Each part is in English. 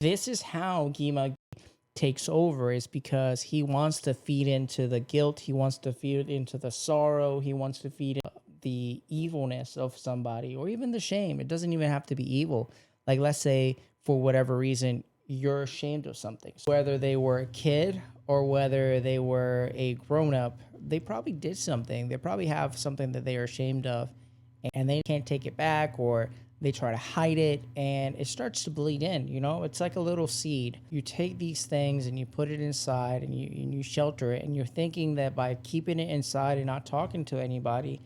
This is how Gwi-Ma takes over, is because he wants to feed into the guilt, he wants to feed into the sorrow, he wants to feed the evilness of somebody, or even the shame. It doesn't even have to be evil. Like, let's say for whatever reason you're ashamed of something, so whether they were a kid or whether they were a grown up, they probably did something. They probably have something that they are ashamed of, and they can't take it back, or they try to hide it, and it starts to bleed in. It's like a little seed. You take these things and you put it inside, and you shelter it, and you're thinking that by keeping it inside and not talking to anybody,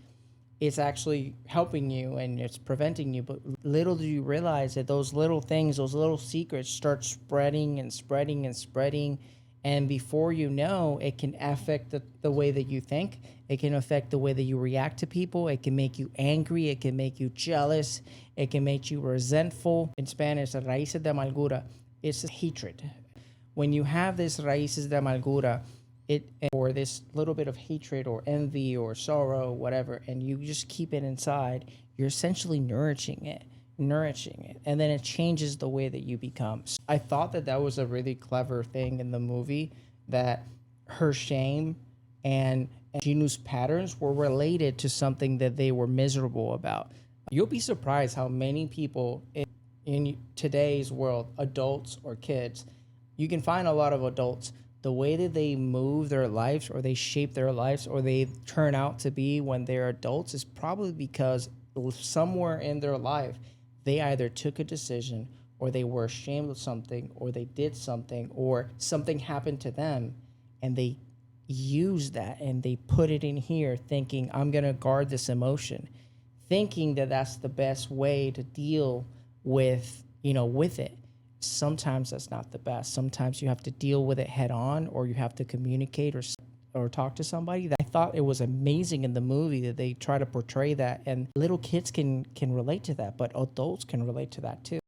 it's actually helping you and it's preventing you. But little do you realize that those little things, those little secrets, start spreading and spreading and spreading. And before you know, it can affect the way that you think. It can affect the way that you react to people. It can make you angry. It can make you jealous. It can make you resentful. In Spanish, raíces de amargura, it's hatred. When you have this raíces de amargura, or this little bit of hatred or envy or sorrow, whatever, and you just keep it inside, you're essentially nourishing it, and then it changes the way that you become. So I thought that that was a really clever thing in the movie, that her shame and Jinu's patterns were related to something that they were miserable about. You'll be surprised how many people in today's world, adults or kids, you can find a lot of adults, the way that they move their lives, or they shape their lives, or they turn out to be when they're adults, is probably because somewhere in their life they either took a decision, or they were ashamed of something, or they did something, or something happened to them, and they use that and they put it in here thinking, I'm going to guard this emotion, thinking that that's the best way to deal with it. Sometimes that's not the best. Sometimes you have to deal with it head on, or you have to communicate or talk to somebody. I thought it was amazing in the movie that they try to portray that, and little kids can relate to that, but adults can relate to that too.